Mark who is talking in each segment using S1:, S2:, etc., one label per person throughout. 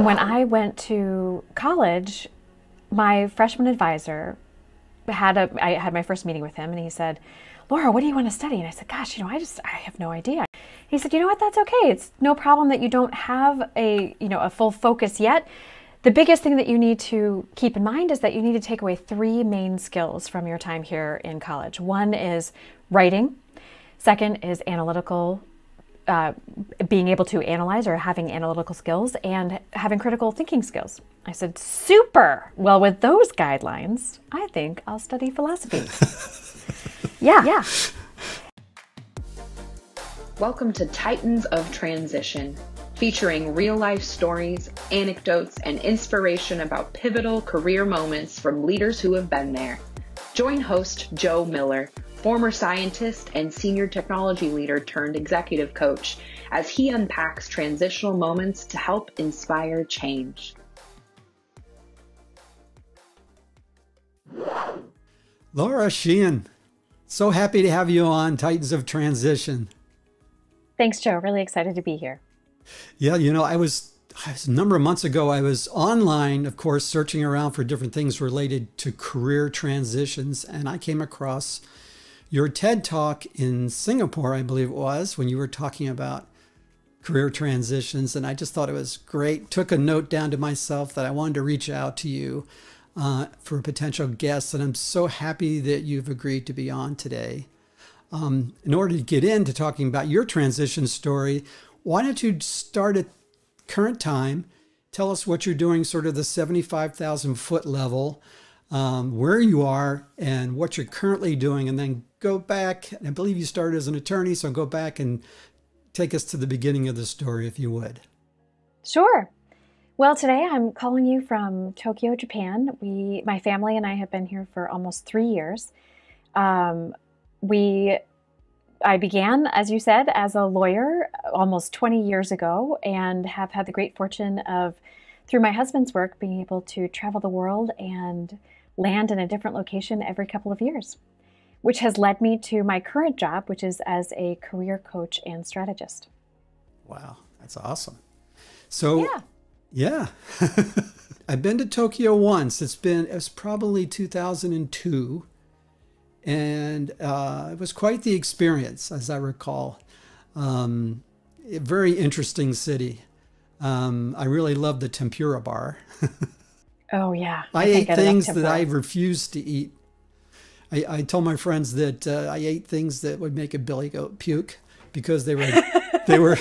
S1: When I went to college, my freshman advisor I had my first meeting with him, and he said, "Laura, what do you want to study?" And I said, "Gosh, I have no idea." He said, "You know what? That's okay. It's no problem that you don't have a full focus yet. The biggest thing that you need to keep in mind is that you need to take away three main skills from your time here in college. One is writing. Second is analytical, being able to analyze or having analytical skills, and having critical thinking skills." I said, "Super. Well, with those guidelines, I think I'll study philosophy." Yeah.
S2: Welcome to Titans of Transition, featuring real-life stories, anecdotes, and inspiration about pivotal career moments from leaders who have been there. Join host Joe Miller, former scientist and senior technology leader turned executive coach, as he unpacks transitional moments to help inspire change.
S3: Laura Sheehan, so happy to have you on Titans of Transition.
S1: Thanks, Joe. Really excited to be here.
S3: Yeah, I was a number of months ago, I was online, of course, searching around for different things related to career transitions, and I came across your TED Talk in Singapore, I believe it was, when you were talking about career transitions, and I just thought it was great. Took a note down to myself that I wanted to reach out to you for a potential guest, and I'm so happy that you've agreed to be on today. In order to get into talking about your transition story, why don't you start at current time? Tell us what you're doing, sort of the 75,000 foot level, where you are and what you're currently doing, and then go back. I believe you started as an attorney, so go back and take us to the beginning of the story, if you would. Sure.
S1: Well, today I'm calling you from Tokyo, Japan. My family and I have been here for almost 3 years. I began, as you said, as a lawyer almost 20 years ago, and have had the great fortune of, through my husband's work, being able to travel the world and land in a different location every couple of years, which has led me to my current job, which is as a career coach and strategist.
S3: Wow, that's awesome. So, yeah. I've been to Tokyo once. It was probably 2002. And it was quite the experience, as I recall. A very interesting city. I really loved the tempura bar.
S1: Oh, yeah.
S3: I ate things that I refused to eat. I told my friends that I ate things that would make a billy goat puke because they were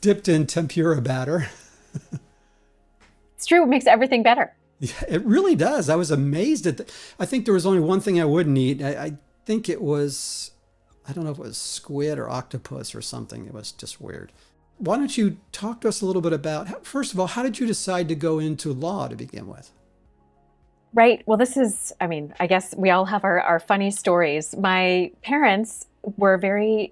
S3: dipped in tempura batter.
S1: It's true. It makes everything better.
S3: Yeah, it really does. I was amazed at I think there was only one thing I wouldn't eat. I think it was, I don't know if it was squid or octopus or something. It was just weird. Why don't you talk to us a little bit about, first of all, how did you decide to go into law to begin with?
S1: Right. Well, I guess we all have our funny stories. My parents were very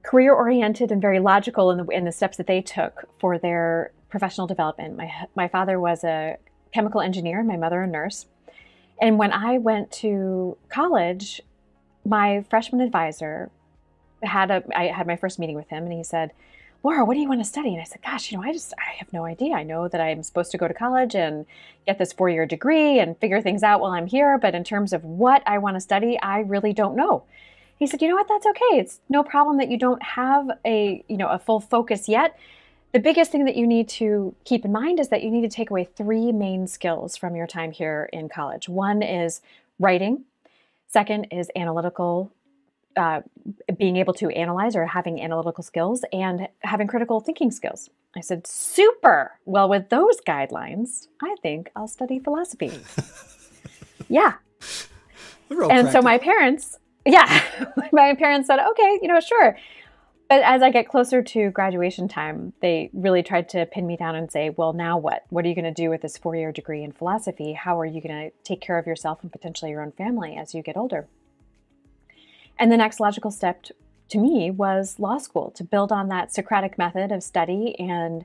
S1: career-oriented and very logical in the steps that they took for their professional development. My father was a chemical engineer, my mother a nurse. And when I went to college, my freshman advisor I had my first meeting with him, and he said, "Laura, what do you want to study?" And I said, "Gosh, I have no idea. I know that I'm supposed to go to college and get this 4-year degree and figure things out while I'm here. But in terms of what I want to study, I really don't know." He said, "You know what? That's okay. It's no problem that you don't have a full focus yet. The biggest thing that you need to keep in mind is that you need to take away three main skills from your time here in college. One is writing. Second is analytical, being able to analyze or having analytical skills, and having critical thinking skills." I said, "Super. Well, with those guidelines, I think I'll study philosophy." Yeah. And so my parents said, "Okay, sure." But as I get closer to graduation time, they really tried to pin me down and say, "Well, now what? What are you going to do with this 4-year degree in philosophy? How are you going to take care of yourself and potentially your own family as you get older?" And the next logical step to me was law school, to build on that Socratic method of study and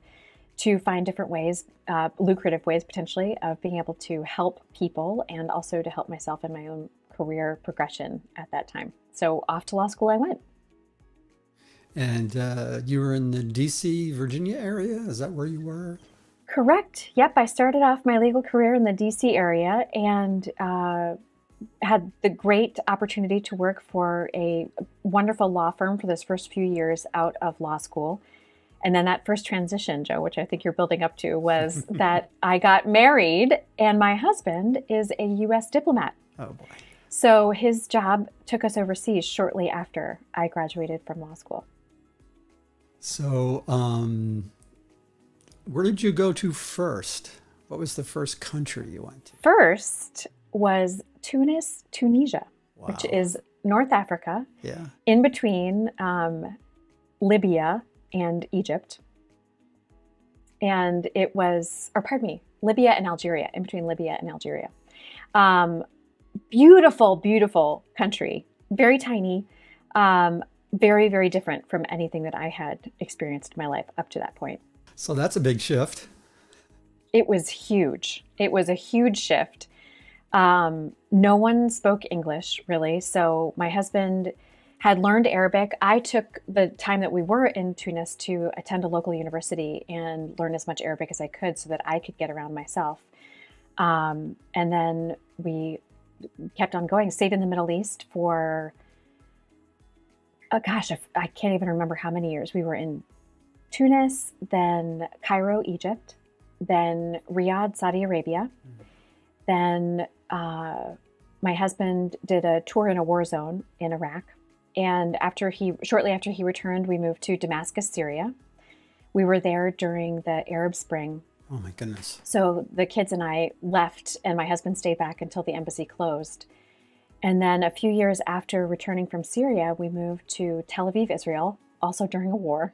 S1: to find different ways, lucrative ways potentially, of being able to help people and also to help myself in my own career progression at that time. So off to law school I went.
S3: And you were in the DC, Virginia area? Is that where you were?
S1: Correct. Yep. I started off my legal career in the DC area and had the great opportunity to work for a wonderful law firm for those first few years out of law school. And then that first transition, Joe, which I think you're building up to, was that I got married and my husband is a US diplomat.
S3: Oh, boy.
S1: So his job took us overseas shortly after I graduated from law school.
S3: So, where did you go to first? What was the first country you went to?
S1: First was Tunis, Tunisia,
S3: Wow.
S1: which is North Africa,
S3: Yeah.
S1: in between Libya and Egypt. And it was, or pardon me, Libya and Algeria, in between Libya and Algeria. Beautiful, beautiful country, very tiny, very, very different from anything that I had experienced in my life up to that point.
S3: So that's a big shift.
S1: It was huge. It was a huge shift. No one spoke English, really. So my husband had learned Arabic. I took the time that we were in Tunis to attend a local university and learn as much Arabic as I could so that I could get around myself. And then we kept on going, stayed in the Middle East for, oh gosh, I can't even remember how many years. We were in Tunis, then Cairo, Egypt, then Riyadh, Saudi Arabia. Then my husband did a tour in a war zone in Iraq. And shortly after he returned, we moved to Damascus, Syria. We were there during the Arab Spring.
S3: Oh my goodness.
S1: So the kids and I left, and my husband stayed back until the embassy closed. And then a few years after returning from Syria, we moved to Tel Aviv, Israel, also during a war.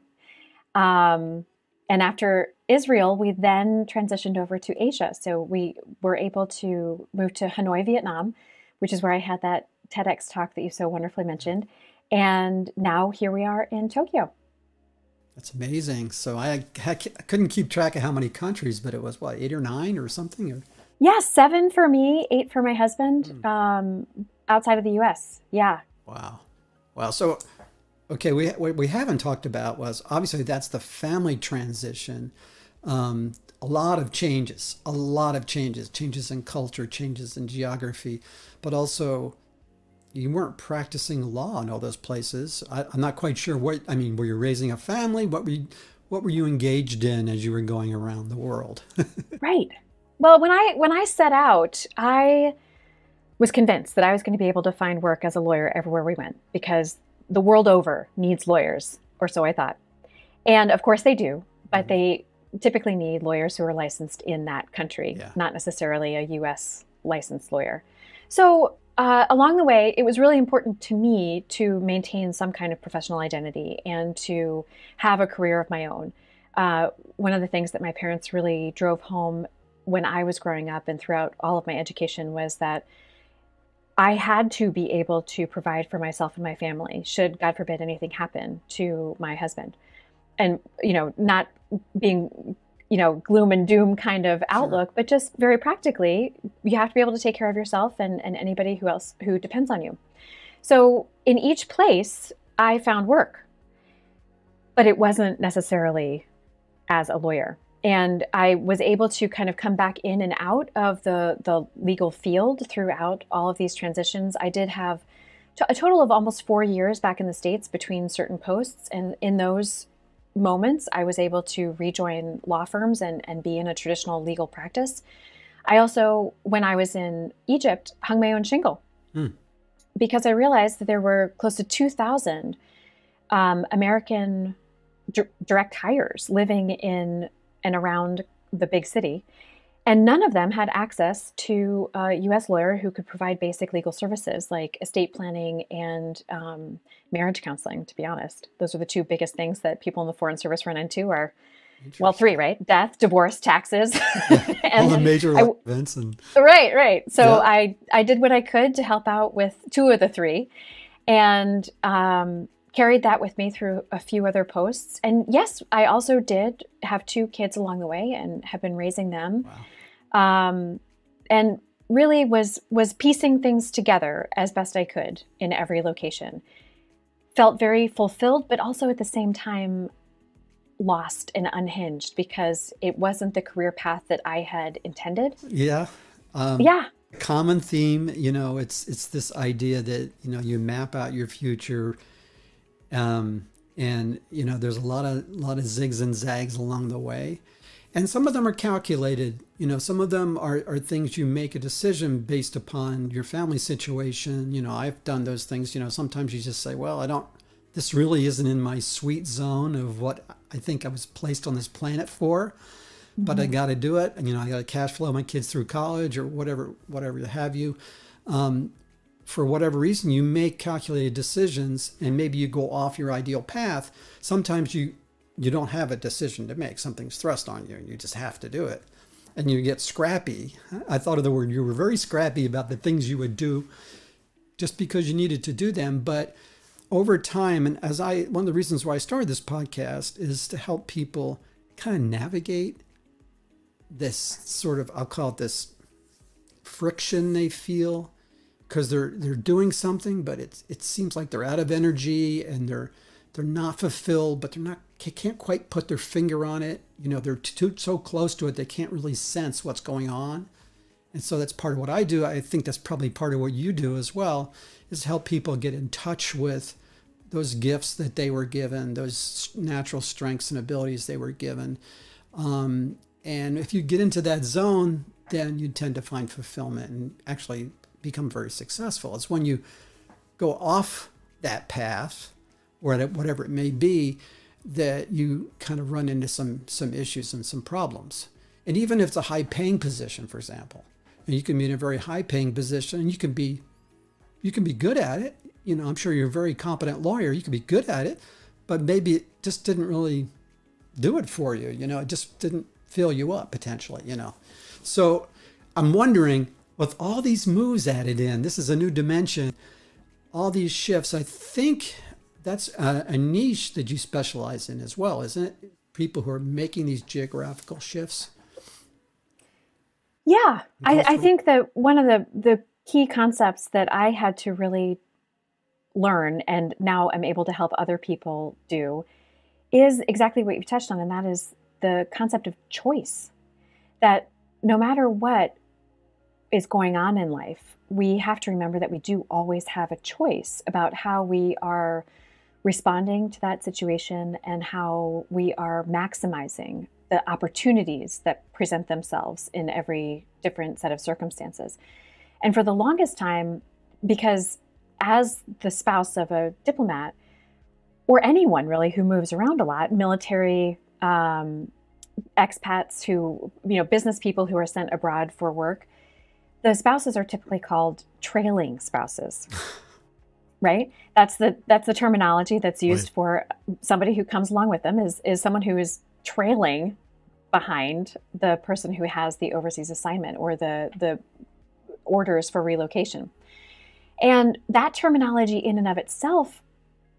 S1: And after Israel, we then transitioned over to Asia. So we were able to move to Hanoi, Vietnam, which is where I had that TEDx talk that you so wonderfully mentioned. And now here we are in Tokyo.
S3: That's amazing. So I couldn't keep track of how many countries, but it was what, 8 or 9 or something? Or...
S1: Yeah, 7 for me, 8 for my husband, outside of the US. Yeah.
S3: Wow. Wow. So, okay, what we haven't talked about was, obviously that's the family transition. A lot of changes changes in culture, changes in geography, but also you weren't practicing law in all those places. I'm not quite sure were you raising a family? What were you engaged in as you were going around the world?
S1: Right. Well, when I set out, I was convinced that I was going to be able to find work as a lawyer everywhere we went, because the world over needs lawyers, or so I thought. And of course they do, but they typically need lawyers who are licensed in that country, not necessarily a US licensed lawyer. So along the way, it was really important to me to maintain some kind of professional identity and to have a career of my own. One of the things that my parents really drove home when I was growing up and throughout all of my education was that I had to be able to provide for myself and my family should, God forbid, anything happen to my husband. And, not being, gloom and doom kind of outlook, but just very practically, you have to be able to take care of yourself and anybody who depends on you. So in each place, I found work, but it wasn't necessarily as a lawyer. And I was able to kind of come back in and out of the legal field throughout all of these transitions. I did have a total of almost 4 years back in the States between certain posts. And in those moments, I was able to rejoin law firms and be in a traditional legal practice. I also, when I was in Egypt, hung my own shingle because I realized that there were close to 2,000 American direct hires living in and around the big city. And none of them had access to a US lawyer who could provide basic legal services like estate planning and marriage counseling, to be honest. Those are the 2 biggest things that people in the Foreign Service run into are, well, 3, right? Death, divorce, taxes. And
S3: all the major events.
S1: Right. So I did what I could to help out with 2 of the 3 and carried that with me through a few other posts. And yes, I also did have 2 kids along the way and have been raising them. Wow. And really was piecing things together as best I could in every location. Felt very fulfilled, but also at the same time lost and unhinged because it wasn't the career path that I had intended.
S3: Yeah.
S1: Yeah.
S3: Common theme, it's this idea that, you map out your future. And, there's a lot of zigs and zags along the way. And some of them are calculated, some of them are things you make a decision based upon your family situation. I've done those things, sometimes you just say, well, this really isn't in my sweet zone of what I think I was placed on this planet for, but I got to do it. And, I got to cash flow my kids through college or whatever have you. For whatever reason, you make calculated decisions and maybe you go off your ideal path. Sometimes you don't have a decision to make. Something's thrust on you and you just have to do it. And you get scrappy. I thought of the word, you were very scrappy about the things you would do just because you needed to do them. But over time, and one of the reasons why I started this podcast is to help people kind of navigate this sort of, I'll call it this friction they feel, because they're doing something, but it seems like they're out of energy and they're not fulfilled, but they can't quite put their finger on it. They're so close to it, they can't really sense what's going on. And so that's part of what I do. I think that's probably part of what you do as well, is help people get in touch with those gifts that they were given, those natural strengths and abilities they were given. And if you get into that zone, then you tend to find fulfillment and actually become very successful. It's when you go off that path, or whatever it may be, that you kind of run into some issues and some problems. And even if it's a high-paying position, for example, and you can be in a very high-paying position, and you can be good at it. I'm sure you're a very competent lawyer. You can be good at it, but maybe it just didn't really do it for you. It just didn't fill you up potentially. So I'm wondering, with all these moves added in, this is a new dimension. All these shifts, I think that's a niche that you specialize in as well, isn't it? People who are making these geographical shifts.
S1: Yeah, I think that one of the key concepts that I had to really learn, and now I'm able to help other people do, is exactly what you've touched on, and that is the concept of choice. That no matter what is going on in life, we have to remember that we do always have a choice about how we are responding to that situation and how we are maximizing the opportunities that present themselves in every different set of circumstances. And for the longest time, because as the spouse of a diplomat, or anyone really who moves around a lot, military, expats who, business people who are sent abroad for work, the spouses are typically called trailing spouses, right? That's the terminology that's used for somebody who comes along with them is someone who is trailing behind the person who has the overseas assignment or the orders for relocation. And that terminology in and of itself,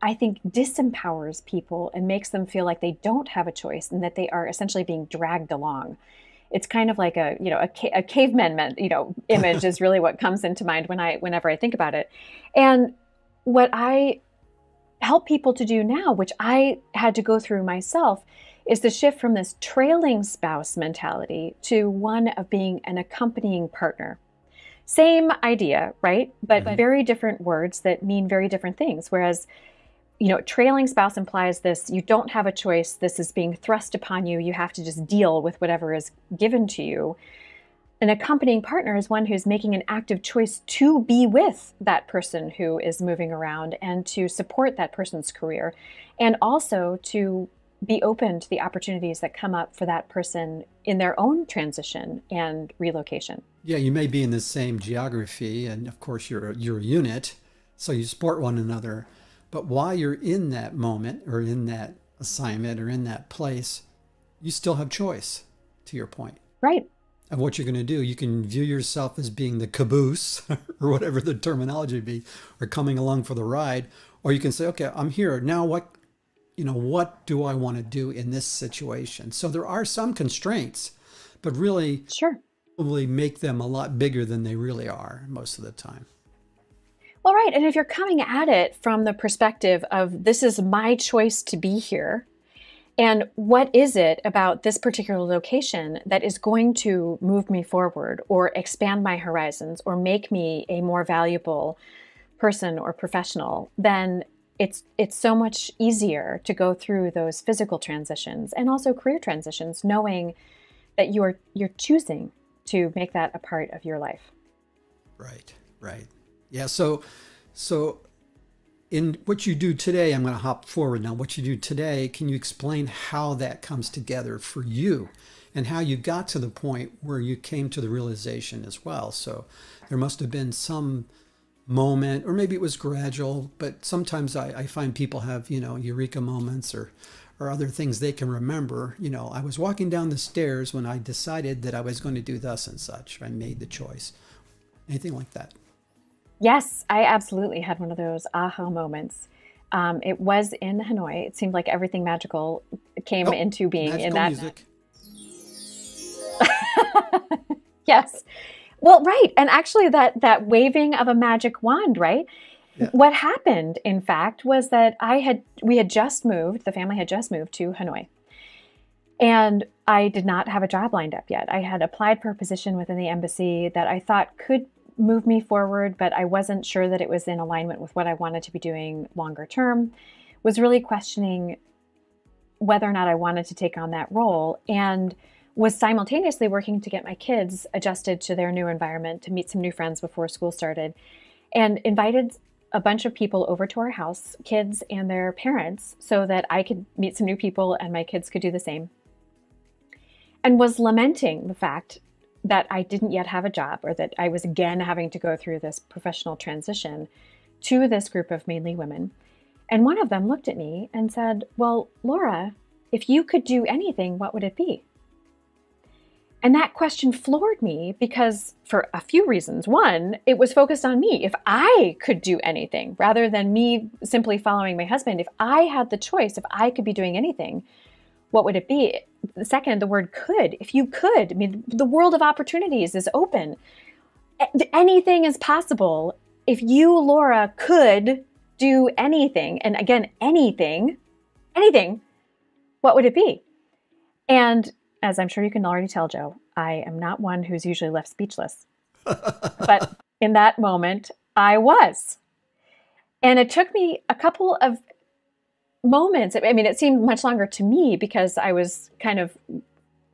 S1: I think, disempowers people and makes them feel like they don't have a choice and that they are essentially being dragged along. It's kind of like a caveman, image is really what comes into mind whenever I think about it. And what I help people to do now, which I had to go through myself, is the shift from this trailing spouse mentality to one of being an accompanying partner. Same idea, right? But very different words that mean very different things. Whereas, trailing spouse implies this, you don't have a choice. This is being thrust upon you. You have to just deal with whatever is given to you. An accompanying partner is one who's making an active choice to be with that person who is moving around and to support that person's career, and also to be open to the opportunities that come up for that person in their own transition and relocation.
S3: Yeah, you may be in the same geography, and of course you're a unit, so you support one another. But while you're in that moment or in that assignment or in that place, you still have choice, to your point.
S1: Right.
S3: Of what you're going to do. You can view yourself as being the caboose or whatever the terminology be, or coming along for the ride. Or you can say, okay, I'm here. Now what do I want to do in this situation? So there are some constraints, but really probably make them a lot bigger than they really are most of the time.
S1: Well, right. And if you're coming at it from the perspective of this is my choice to be here, And what is it about this particular location that is going to move me forward or expand my horizons or make me a more valuable person or professional? Then it's so much easier to go through those physical transitions and also career transitions, knowing that you're choosing to make that a part of your life.
S3: Right, right. Yeah, so in what you do today, I'm going to hop forward now. What you do today, can you explain how that comes together for you and how you got to the point where you came to the realization as well? So there must have been some moment, or maybe it was gradual, but sometimes I find people have, eureka moments or other things they can remember. I was walking down the stairs when I decided that I was going to do thus and such. I made the choice. Anything like that?
S1: Yes, I absolutely had one of those aha moments. It was in Hanoi. It seemed like everything magical came into being in that.
S3: Music.
S1: Yes. Well, right. And actually that waving of a magic wand, right? Yeah. What happened, in fact, was that we had just moved, the family had just moved to Hanoi. And I did not have a job lined up yet. I had applied for a position within the embassy that I thought could move me forward, but I wasn't sure that it was in alignment with what I wanted to be doing longer term. Was really questioning whether or not I wanted to take on that role, and was simultaneously working to get my kids adjusted to their new environment, to meet some new friends before school started, and invited a bunch of people over to our house, kids and their parents, so that I could meet some new people and my kids could do the same. And was lamenting the fact that I didn't yet have a job, or that I was again having to go through this professional transition to this group of mainly women. And one of them looked at me and said, "Well, Laura, if you could do anything, what would it be?" And that question floored me because for a few reasons. One, it was focused on me. If I could do anything, rather than me simply following my husband, if I had the choice, if I could be doing anything, what would it be? The second, the word could. If you could, I mean, the world of opportunities is open. Anything is possible. If you, Laura, could do anything, and again, anything, what would it be? And as I'm sure you can already tell, Joe, I am not one who's usually left speechless. But in that moment, I was. And it took me a couple of moments. I mean, it seemed much longer to me because I was kind of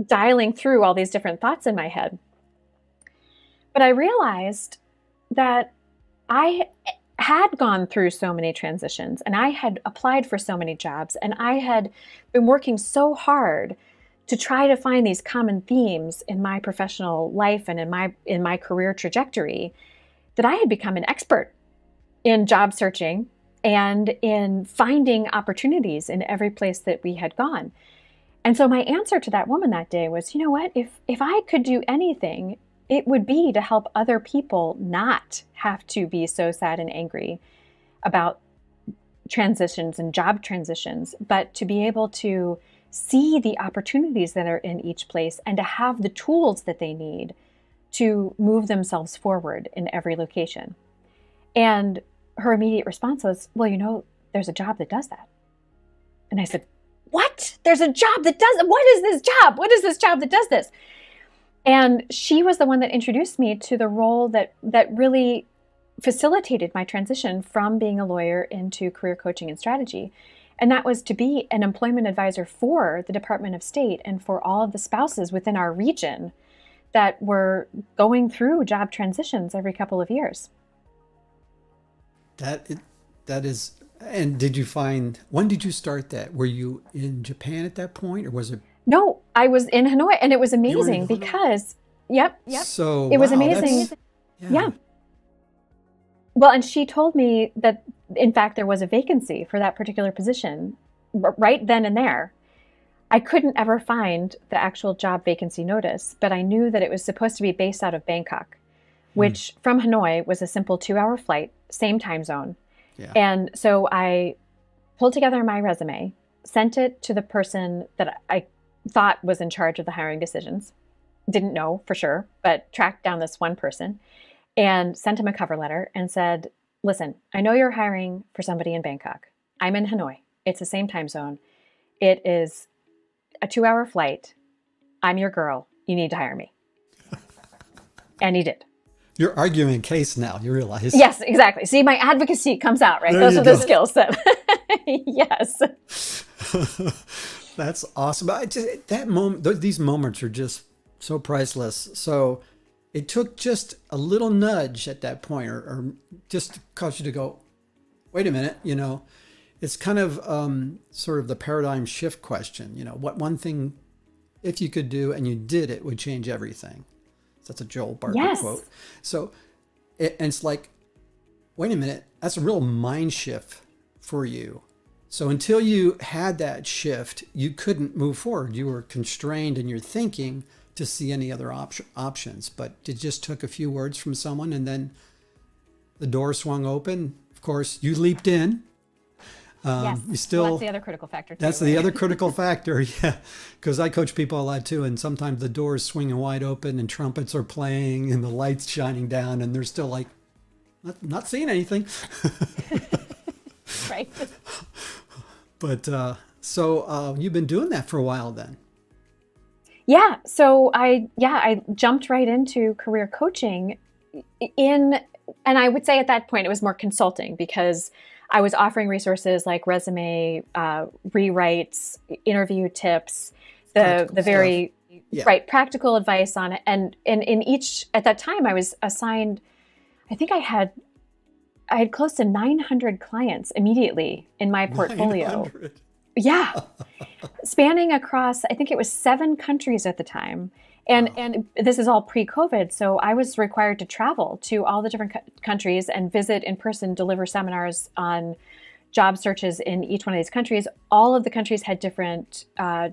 S1: dialing through all these different thoughts in my head. But I realized that I had gone through so many transitions, and I had applied for so many jobs, and I had been working so hard to try to find these common themes in my professional life and in my career trajectory, that I had become an expert in job searching and in finding opportunities in every place that we had gone. And so my answer to that woman that day was, you know what, if I could do anything, it would be to help other people not have to be so sad and angry about transitions and job transitions, but to be able to see the opportunities that are in each place and to have the tools that they need to move themselves forward in every location. And her immediate response was, well, there's a job that does that. And I said, what? There's a job that does, what is this job? What is this job that does this? And she was the one that introduced me to the role that really facilitated my transition from being a lawyer into career coaching and strategy. And that was to be an employment advisor for the Department of State and for all of the spouses within our region that were going through job transitions every couple of years.
S3: That is, and when did you start that? Were you in Japan at that point, or was it?
S1: No, I was in Hanoi, and it was amazing because, yep.
S3: So
S1: it was amazing. Yeah. Well, and she told me that, in fact, there was a vacancy for that particular position right then and there. I couldn't ever find the actual job vacancy notice, but I knew that it was supposed to be based out of Bangkok, which from Hanoi was a simple 2-hour flight, same time zone.
S3: Yeah.
S1: And so I pulled together my resume, sent it to the person that I thought was in charge of the hiring decisions. Didn't know for sure, but tracked down this one person and sent him a cover letter and said, listen, I know you're hiring for somebody in Bangkok. I'm in Hanoi. It's the same time zone. It is a 2-hour flight. I'm your girl. You need to hire me. And he did.
S3: You're arguing a case now, you realize.
S1: Yes, exactly. See, my advocacy comes out, right? Those are the skills that, yes.
S3: That's awesome. That moment, these moments are just so priceless. So it took just a little nudge at that point, or just caused you to go, wait a minute, it's kind of sort of the paradigm shift question. What one thing, if you could do and you did it, would change everything. That's a Joel Barker quote. So it's like, wait a minute, that's a real mind shift for you. So until you had that shift, you couldn't move forward. You were constrained in your thinking to see any other options. But it just took a few words from someone, and then the door swung open. Of course, you leaped in.
S1: Yes.
S3: That's the
S1: other critical factor too.
S3: That's the other critical factor, yeah. Because I coach people a lot too, and sometimes the door is swinging wide open and trumpets are playing and the lights shining down, and they're still like, not seeing anything.
S1: Right.
S3: But so you've been doing that for a while then.
S1: Yeah. So I jumped right into career coaching and I would say at that point it was more consulting, because I was offering resources like resume rewrites, interview tips, the very right practical advice on it. And in each, at that time I was assigned, I think I had close to 900 clients immediately in my portfolio. 900. Yeah. Spanning across, I think it was 7 countries at the time. And this is all pre-COVID. So I was required to travel to all the different countries and visit in person, deliver seminars on job searches in each one of these countries. All of the countries had different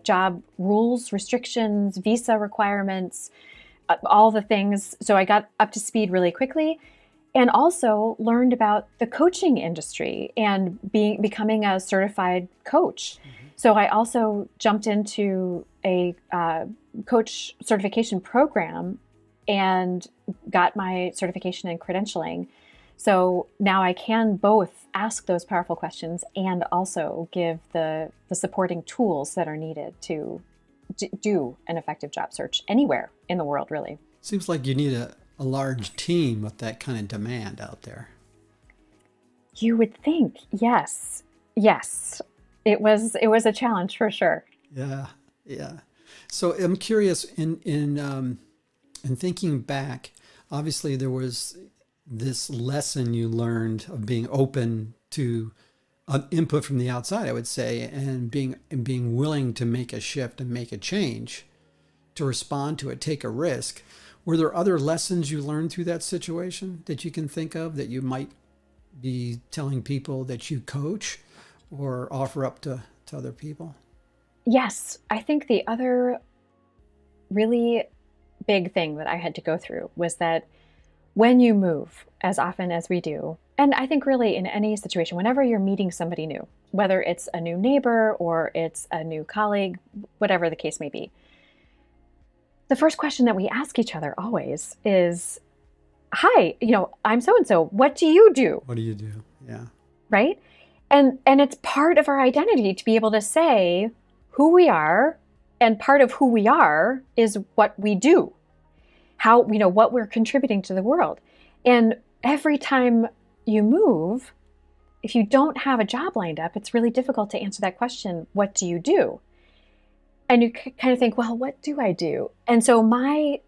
S1: job rules, restrictions, visa requirements, all the things. So I got up to speed really quickly, and also learned about the coaching industry and becoming a certified coach. Mm-hmm. So I also jumped into a coach certification program and got my certification in credentialing. So now I can both ask those powerful questions and also give the supporting tools that are needed to do an effective job search anywhere in the world, really.
S3: Seems like you need a large team with that kind of demand out there.
S1: You would think, yes. Yes. It was a challenge for sure.
S3: Yeah. So I'm curious, in thinking back, obviously there was this lesson you learned of being open to input from the outside, I would say, and being willing to make a shift and make a change, to respond to it, take a risk. Were there other lessons you learned through that situation that you can think of that you might be telling people that you coach or offer up to other people?
S1: Yes. I think the other really big thing that I had to go through was that when you move, as often as we do, and I think really in any situation, whenever you're meeting somebody new, whether it's a new neighbor or it's a new colleague, whatever the case may be, the first question that we ask each other always is, hi, I'm so-and-so. What do you do?
S3: What do you do? Yeah.
S1: Right? And it's part of our identity to be able to say who we are, and part of who we are is what we do, how, what we're contributing to the world. And every time you move, if you don't have a job lined up, it's really difficult to answer that question, what do you do? And you kind of think, well, what do I do? And so my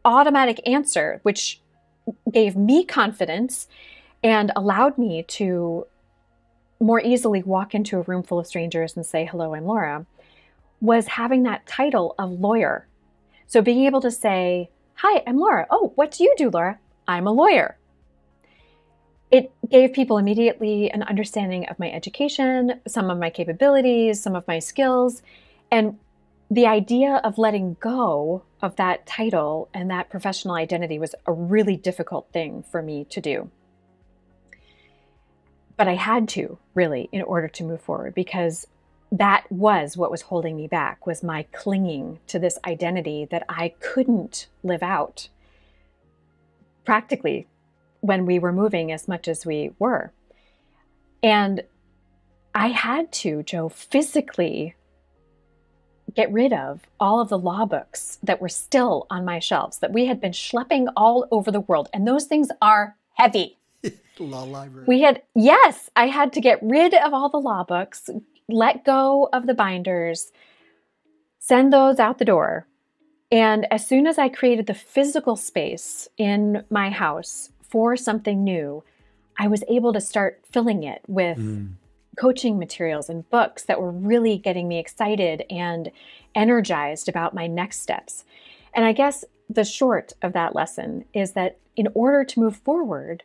S1: automatic answer, which gave me confidence and allowed me to more easily walk into a room full of strangers and say, hello, I'm Laura, was having that title of lawyer. So being able to say, hi, I'm Laura. Oh, what do you do, Laura? I'm a lawyer. It gave people immediately an understanding of my education, some of my capabilities, some of my skills. And the idea of letting go of that title and that professional identity was a really difficult thing for me to do. But I had to, really, in order to move forward, because that was what was holding me back, was my clinging to this identity that I couldn't live out practically when we were moving as much as we were. And I had to, Joe, physically get rid of all of the law books that were still on my shelves that we had been schlepping all over the world. And those things are heavy.
S3: Law library.
S1: Yes, I had to get rid of all the law books, let go of the binders, send those out the door. And as soon as I created the physical space in my house for something new, I was able to start filling it with coaching materials and books that were really getting me excited and energized about my next steps. And I guess the short of that lesson is that in order to move forward,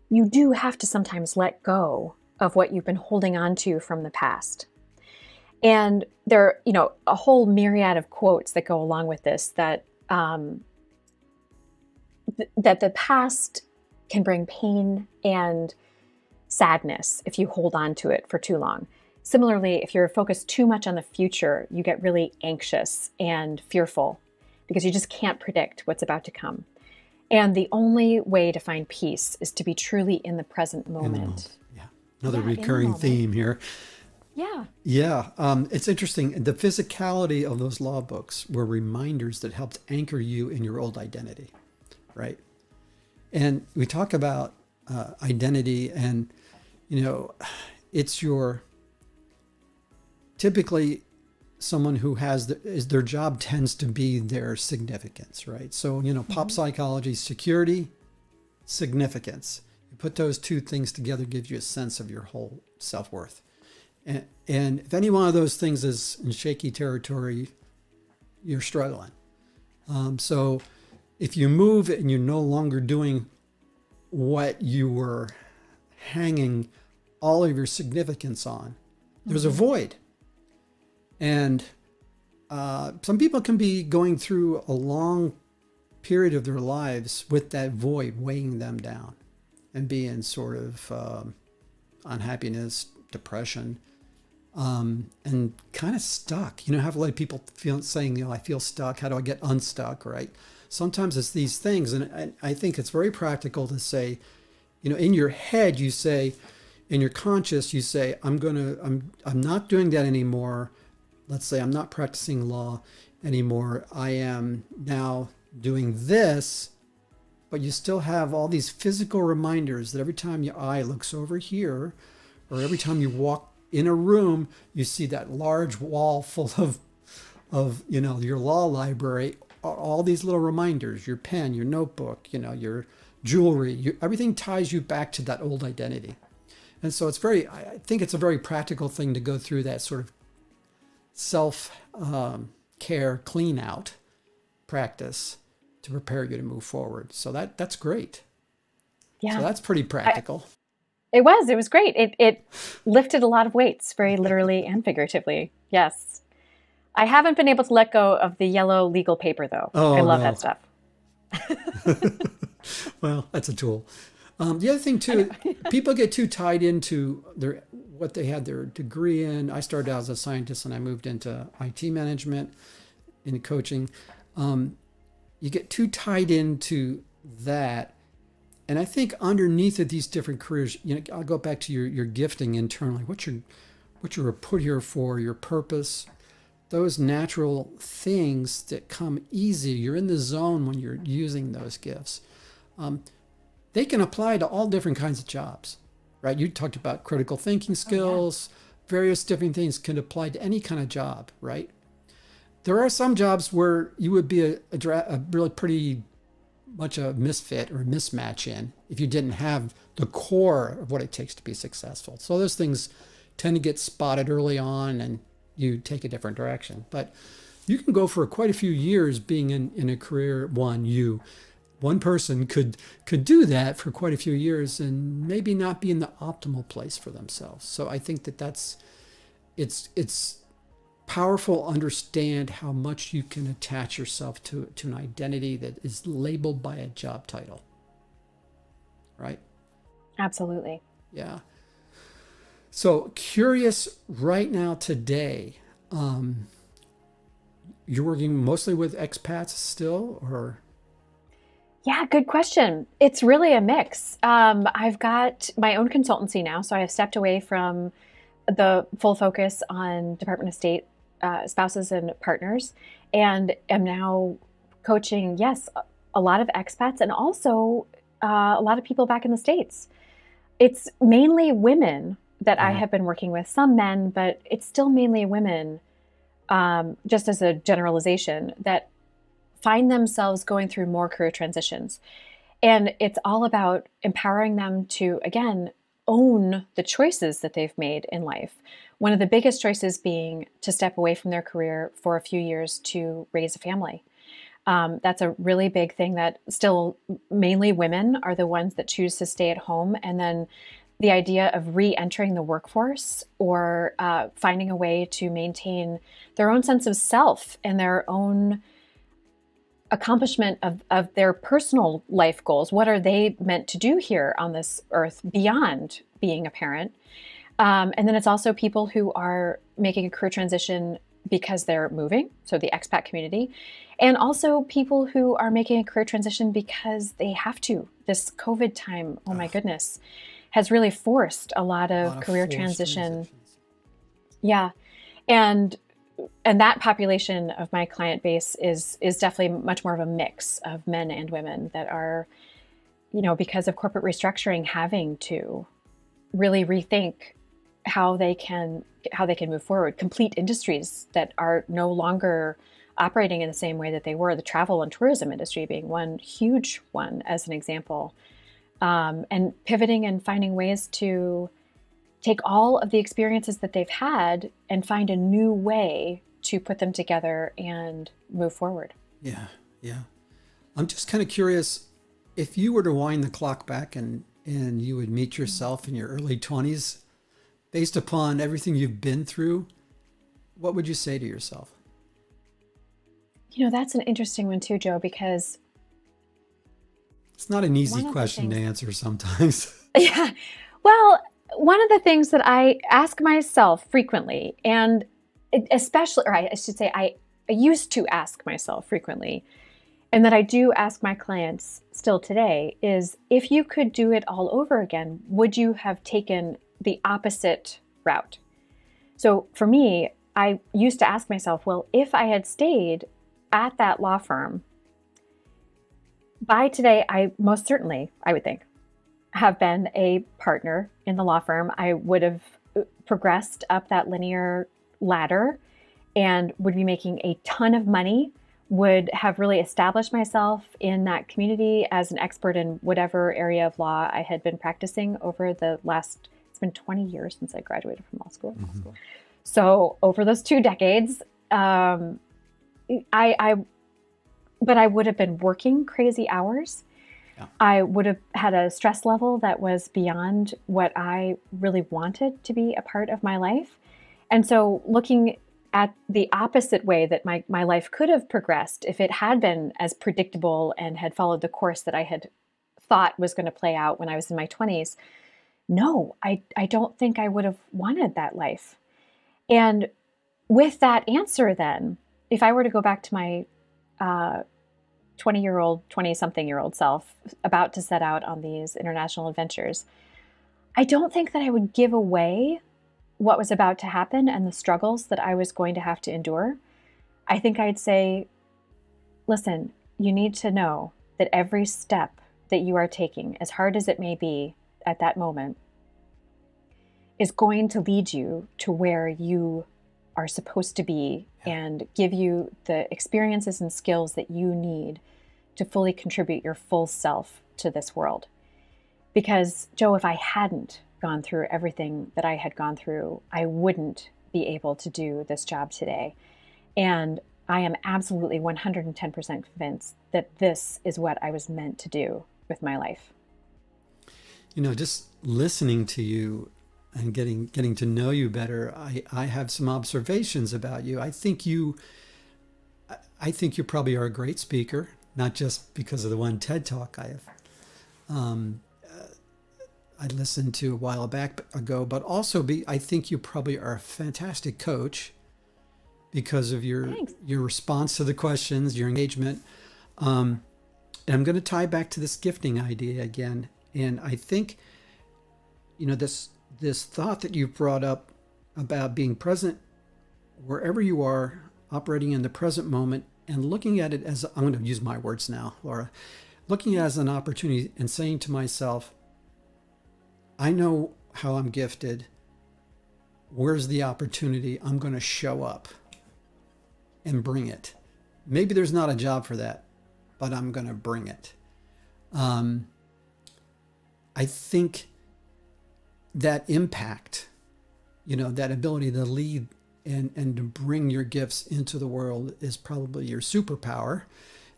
S1: you do have to sometimes let go of what you've been holding on to from the past. And there are, a whole myriad of quotes that go along with this that that the past can bring pain and sadness if you hold on to it for too long. Similarly, if you're focused too much on the future, you get really anxious and fearful because you just can't predict what's about to come. And the only way to find peace is to be truly in the present moment.
S3: Yeah. Another recurring theme here.
S1: Yeah.
S3: Yeah. It's interesting. The physicality of those law books were reminders that helped anchor you in your old identity, right? And we talk about identity, and, it's typically someone who has their job tends to be their significance, right? So, pop psychology, security, significance. You put those two things together, gives you a sense of your whole self-worth. And if any one of those things is in shaky territory, you're struggling. So if you move and you're no longer doing what you were hanging all of your significance on, there's a void. And some people can be going through a long period of their lives with that void weighing them down and being sort of unhappiness, depression, and kind of stuck. Have a lot of people saying, I feel stuck. How do I get unstuck, right? Sometimes it's these things. And I think it's very practical to say, in your head, you say, in your conscious, you say, I'm not doing that anymore. Let's say I'm not practicing law anymore. I am now doing this, but you still have all these physical reminders that every time your eye looks over here, or every time you walk in a room, you see that large wall full of your law library, all these little reminders, your pen, your notebook, your jewelry, everything ties you back to that old identity. And so I think it's a very practical thing to go through that sort of self-care clean out practice to prepare you to move forward. So that's great.
S1: Yeah.
S3: So that's pretty practical.
S1: It was great. It lifted a lot of weights, very literally and figuratively. Yes. I haven't been able to let go of the yellow legal paper, though.
S3: Oh,
S1: I love that stuff.
S3: Well, that's a tool. The other thing, too, people get too tied into what they had their degree in. I started out as a scientist, and I moved into IT management, into coaching. You get too tied into that. And I think underneath of these different careers, I'll go back to your gifting internally. What you were put here for, your purpose, those natural things that come easy. You're in the zone when you're using those gifts. They can apply to all different kinds of jobs, right? You talked about critical thinking skills, various different things can apply to any kind of job, right? There are some jobs where you would be a really pretty much a misfit or mismatch in if you didn't have the core of what it takes to be successful. So those things tend to get spotted early on and you take a different direction. But you can go for quite a few years being in a career. One person could do that for quite a few years and maybe not be in the optimal place for themselves. So I think it's powerful to understand how much you can attach yourself to an identity that is labeled by a job title. Right?
S1: Absolutely.
S3: Yeah. So curious right now today, you're working mostly with expats still, or?
S1: Yeah, good question. It's really a mix. I've got my own consultancy now, so I have stepped away from the full focus on Department of State spouses and partners, and am now coaching, yes, a lot of expats and also a lot of people back in the States. It's mainly women that I have been working with, some men, but it's still mainly women, just as a generalization, that find themselves going through more career transitions. And it's all about empowering them to, again, own the choices that they've made in life. One of the biggest choices being to step away from their career for a few years to raise a family. That's a really big thing that still mainly women are the ones that choose to stay at home. And then the idea of re-entering the workforce or finding a way to maintain their own sense of self and their own accomplishment of their personal life goals. What are they meant to do here on this earth beyond being a parent? And then it's also people who are making a career transition because they're moving, so the expat community, and also people who are making a career transition because they have to. This COVID time, oh my goodness, has really forced a lot of career transition. Yeah. And that population of my client base is definitely much more of a mix of men and women that are, because of corporate restructuring, having to really rethink how they can move forward. Complete industries that are no longer operating in the same way that they were. The travel and tourism industry being one huge one, as an example. And pivoting and finding ways to take all of the experiences that they've had and find a new way to put them together and move forward.
S3: Yeah, yeah. I'm just kind of curious, if you were to wind the clock back and you would meet yourself in your early 20s, based upon everything you've been through, what would you say to yourself?
S1: That's an interesting one too, Joe, because
S3: it's not an easy question to answer sometimes.
S1: Yeah. Well, one of the things that I ask myself frequently, and especially, or I should say, I used to ask myself frequently, and that I do ask my clients still today, is if you could do it all over again, would you have taken the opposite route? So for me, I used to ask myself, well, if I had stayed at that law firm, by today, I most certainly, I would think, have been a partner in the law firm. I would have progressed up that linear ladder and would be making a ton of money, would have really established myself in that community as an expert in whatever area of law I had been practicing over the last, it's been 20 years since I graduated from law school.
S3: Mm-hmm.
S1: So over those 2 decades, but I would have been working crazy hours. Yeah. I would have had a stress level that was beyond what I really wanted to be a part of my life. And so looking at the opposite way that my life could have progressed if it had been as predictable and had followed the course that I had thought was going to play out when I was in my 20s, no, I don't think I would have wanted that life. And with that answer then, if I were to go back to my 20-something-year-old self about to set out on these international adventures, I don't think that I would give away what was about to happen and the struggles that I was going to have to endure. I think I'd say, listen, you need to know that every step that you are taking, as hard as it may be at that moment, is going to lead you to where you are supposed to be and give you the experiences and skills that you need to fully contribute your full self to this world. Because, Joe, if I hadn't gone through everything that I had gone through, I wouldn't be able to do this job today. And I am absolutely 110% convinced that this is what I was meant to do with my life.
S3: Just listening to you and getting to know you better, I have some observations about you. I think you probably are a great speaker, not just because of the one TED Talk I have I listened to a while back ago, but also I think you probably are a fantastic coach because of your response to the questions, your engagement. And I'm going to tie back to this gifting idea again. And I think, this thought that you brought up about being present wherever you are, operating in the present moment and looking at it as, I'm going to use my words now, Laura, looking at it as an opportunity and saying to myself, I know how I'm gifted. Where's the opportunity? I'm going to show up and bring it. Maybe there's not a job for that, but I'm going to bring it. I think that impact, that ability to lead and to bring your gifts into the world is probably your superpower,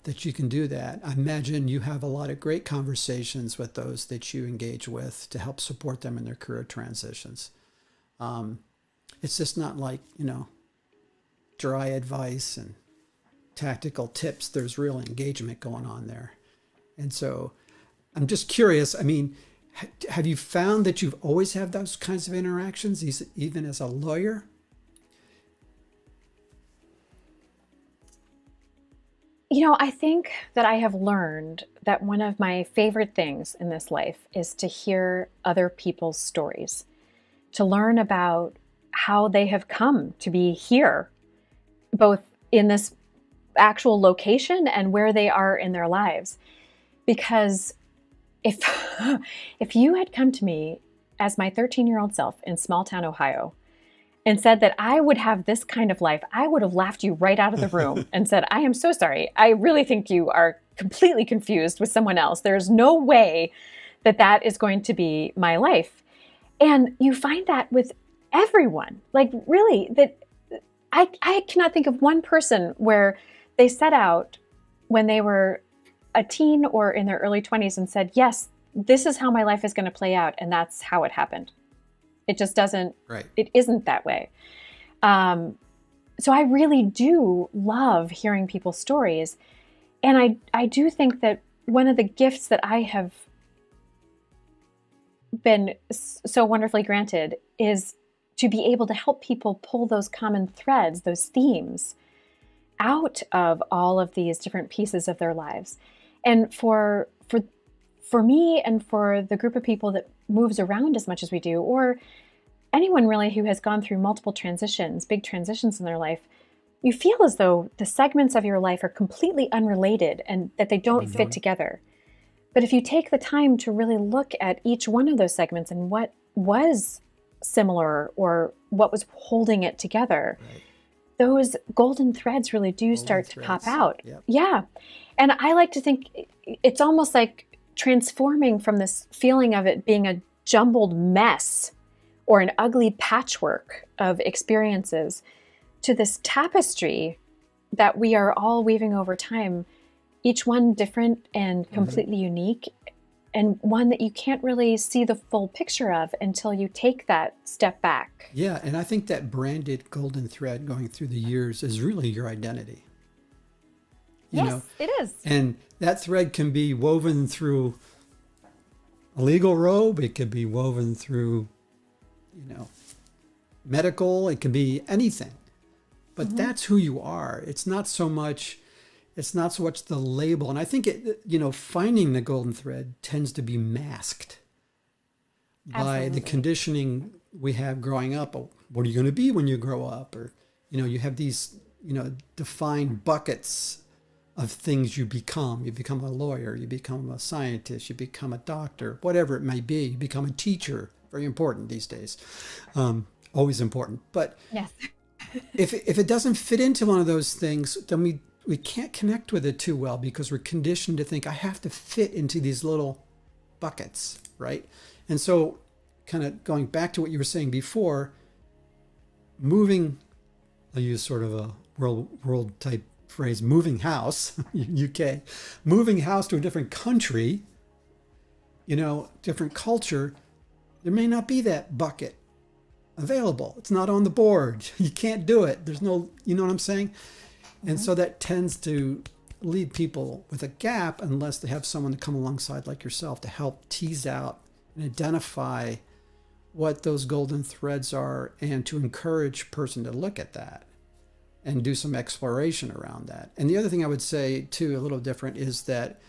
S3: that you can do that. I imagine you have a lot of great conversations with those that you engage with to help support them in their career transitions. It's just not like, dry advice and tactical tips. There's real engagement going on there. And so I'm just curious, have you found that you've always had those kinds of interactions, even as a lawyer?
S1: I think that I have learned that one of my favorite things in this life is to hear other people's stories, to learn about how they have come to be here, both in this actual location and where they are in their lives. Because if you had come to me as my 13-year-old self in small town Ohio and said that I would have this kind of life, I would have laughed you right out of the room and said, I am so sorry. I really think you are completely confused with someone else. There's no way that that is going to be my life. And you find that with everyone. Like, really, that I cannot think of one person where they set out when they were a teen or in their early 20s and said, yes, this is how my life is going to play out. And that's how it happened. It just doesn't,
S3: right.
S1: It isn't that way. So I really do love hearing people's stories. And I do think that one of the gifts that I have been so wonderfully granted is to be able to help people pull those common threads, those themes out of all of these different pieces of their lives. And for me and for the group of people that moves around as much as we do, or anyone really who has gone through multiple transitions, big transitions in their life, you feel as though the segments of your life are completely unrelated and that they don't fit together. But if you take the time to really look at each one of those segments and what was similar or what was holding it together, right, those golden threads really do start to pop out.
S3: Yep.
S1: Yeah. And I like to think it's almost like transforming from this feeling of it being a jumbled mess or an ugly patchwork of experiences to this tapestry that we are all weaving over time, each one different and completely unique, and one that you can't really see the full picture of until you take that step back.
S3: Yeah, and I think that branded golden thread going through the years is really your identity. You know?
S1: It is.
S3: And that thread can be woven through a legal robe. It could be woven through, medical. It can be anything. But that's who you are. It's not so much the label. And I think finding the golden thread tends to be masked by the conditioning we have growing up. What are you going to be when you grow up? Or, you have these, defined buckets of things you become. You become a lawyer, you become a scientist, you become a doctor, whatever it may be. You become a teacher. Very important these days. Always important. But
S1: yes.
S3: if it doesn't fit into one of those things, then we can't connect with it too well because we're conditioned to think I have to fit into these little buckets, right? And so kind of going back to what you were saying before, moving, I'll use sort of a world type phrase, moving house, UK, moving house to a different country, different culture, there may not be that bucket available. It's not on the board. You can't do it. There's no, you know what I'm saying? And so that tends to leave people with a gap unless they have someone to come alongside like yourself to help tease out and identify what those golden threads are and to encourage a person to look at that and do some exploration around that. And the other thing I would say too, a little different, is that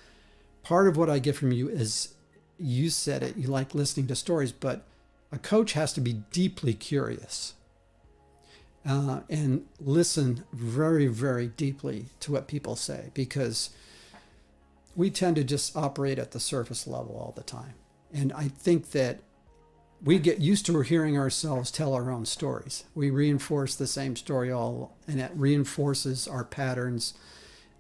S3: part of what I get from you is, you said it, you like listening to stories, but a coach has to be deeply curious. and listen very, very deeply to what people say, because we tend to just operate at the surface level all the time. And I think that we get used to hearing ourselves tell our own stories. We reinforce the same story and it reinforces our patterns.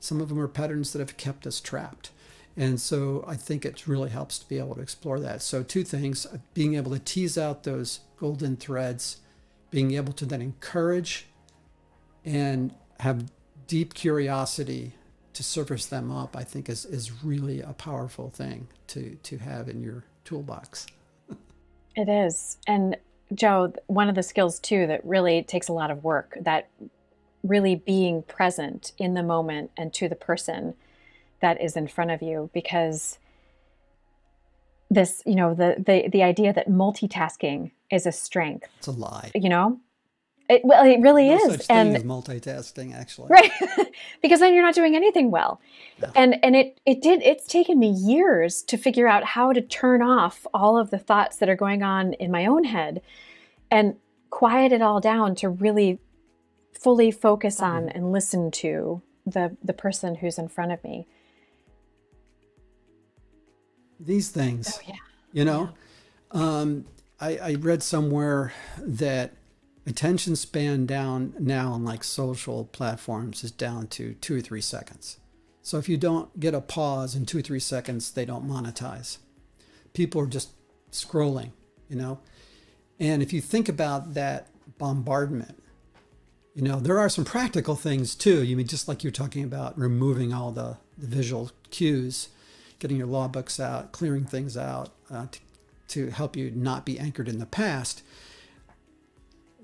S3: Some of them are patterns that have kept us trapped. And so I think it really helps to be able to explore that. So two things: being able to tease out those golden threads, being able to then encourage and have deep curiosity to surface them up, I think is really a powerful thing to have in your toolbox.
S1: It is. And Joe, one of the skills too that really takes a lot of work, that really being present in the moment and to the person that is in front of you, because this, you know, the idea that multitasking is a strength.
S3: It's a lie.
S1: You know, it really
S3: No
S1: is.
S3: such thing as multitasking, actually.
S1: Right. Because then you're not doing anything well.
S3: No.
S1: And it's taken me years to figure out how to turn off all of the thoughts that are going on in my own head and quiet it all down to really fully focus on and listen to the person who's in front of me.
S3: These things,
S1: Oh, yeah.
S3: you know, I read somewhere that attention span down now on like social platforms is down to 2 or 3 seconds. So if you don't get a pause in 2 or 3 seconds, they don't monetize. People are just scrolling, you know. And if you think about that bombardment, you know, there are some practical things too. You mean, just like you're talking about removing all the visual cues, getting your law books out, clearing things out to help you not be anchored in the past.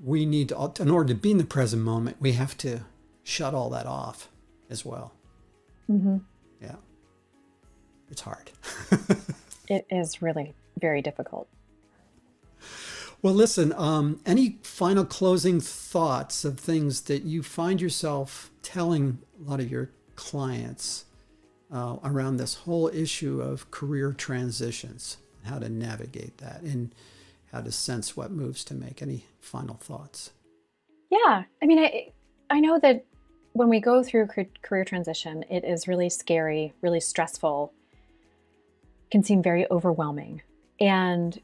S3: We need to, in order to be in the present moment, we have to shut all that off as well.
S1: Mm-hmm.
S3: Yeah. It's hard.
S1: It is really very difficult.
S3: Well, listen, any final closing thoughts of things that you find yourself telling a lot of your clients around this whole issue of career transitions, how to navigate that and how to sense what moves to make? Any final thoughts?
S1: Yeah. I mean, I know that when we go through career transition, it is really scary, really stressful, can seem very overwhelming. And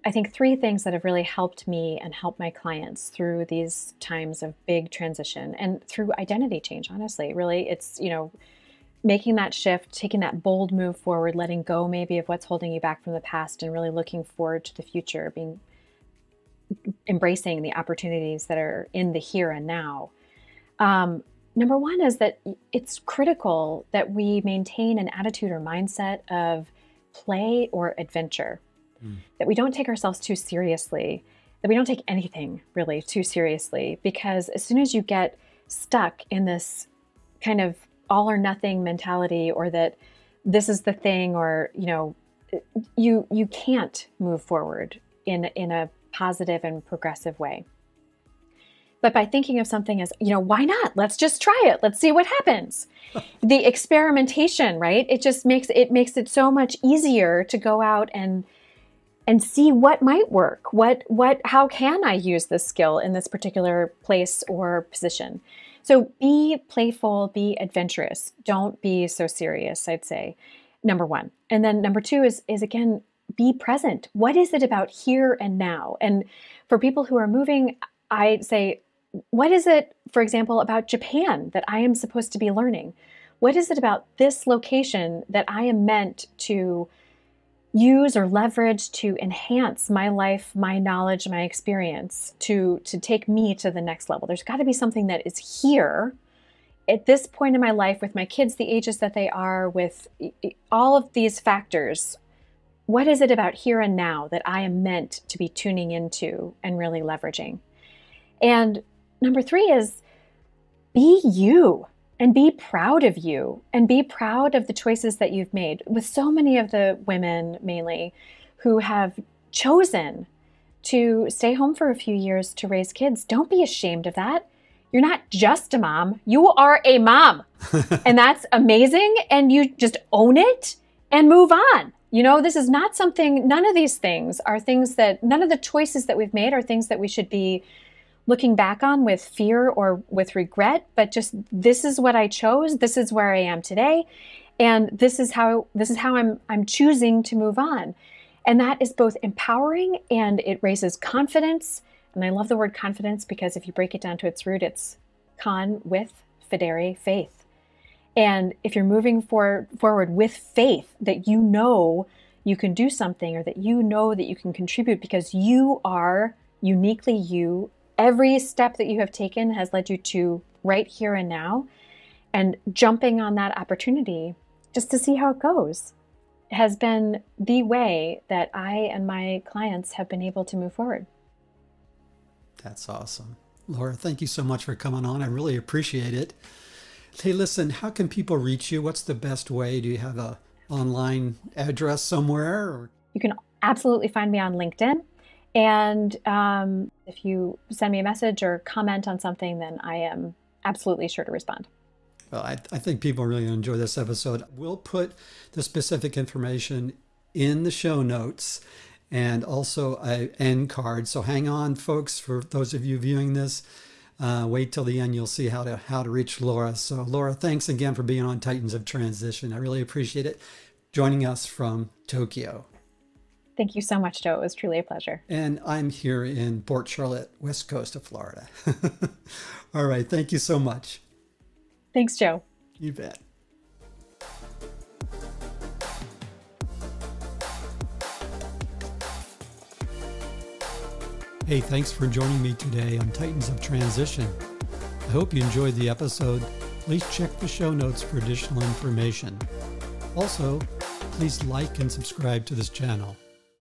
S1: I think 3 things that have really helped me and helped my clients through these times of big transition and through identity change, honestly, really, it's, you know, making that shift, taking that bold move forward, letting go maybe of what's holding you back from the past and really looking forward to the future, embracing the opportunities that are in the here and now. Number 1 is that it's critical that we maintain an attitude or mindset of play or adventure, that we don't take ourselves too seriously, that we don't take anything really too seriously, because as soon as you get stuck in this kind of all or nothing mentality, or that this is the thing, or, you know, you can't move forward in a positive and progressive way. But by thinking of something as, you know, why not? Let's just try it. Let's see what happens. The experimentation, right? It just makes it so much easier to go out and see what might work. How can I use this skill in this particular place or position? So be playful, be adventurous. Don't be so serious, I'd say, number 1. And then number 2 is again, be present. What is it about here and now? And for people who are moving, I'd say, what is it, for example, about Japan that I am supposed to be learning? What is it about this location that I am meant to use or leverage to enhance my life, my knowledge, my experience, to take me to the next level? There's got to be something that is here at this point in my life, with my kids the ages that they are, with all of these factors. What is it about here and now that I am meant to be tuning into and really leveraging? And number 3 is be you. And be proud of you, and be proud of the choices that you've made. With so many of the women, mainly, who have chosen to stay home for a few years to raise kids, don't be ashamed of that. You're not just a mom, you are a mom. And that's amazing. And you just own it and move on. You know, this is not something, none of these things are things that, none of the choices that we've made are things that we should be looking back on with fear or with regret, but just this is what I chose. This is where I am today. And this is how I'm choosing to move on. And that is both empowering and it raises confidence. And I love the word confidence because if you break it down to its root, it's con with fidere, faith. And if you're moving forward with faith that you know you can do something or that you know that you can contribute because you are uniquely you, every step that you have taken has led you to right here and now, and jumping on that opportunity just to see how it goes has been the way that I and my clients have been able to move forward.
S3: That's awesome. Laura, thank you so much for coming on. I really appreciate it. Hey, listen, how can people reach you? What's the best way? Do you have a online address somewhere? Or?
S1: You can absolutely find me on LinkedIn. And if you send me a message or comment on something, then I am absolutely sure to respond.
S3: Well, I think people really enjoy this episode. We'll put the specific information in the show notes and also an end card. So hang on, folks, for those of you viewing this. Wait till the end. You'll see how to reach Laura. So Laura, thanks again for being on Titans of Transition. I really appreciate it. Joining us from Tokyo.
S1: Thank you so much, Joe. It was truly a pleasure.
S3: And I'm here in Port Charlotte, west coast of Florida. All right. Thank you so much.
S1: Thanks, Joe.
S3: You bet. Hey, thanks for joining me today on Titans of Transition. I hope you enjoyed the episode. Please check the show notes for additional information. Also, please like and subscribe to this channel.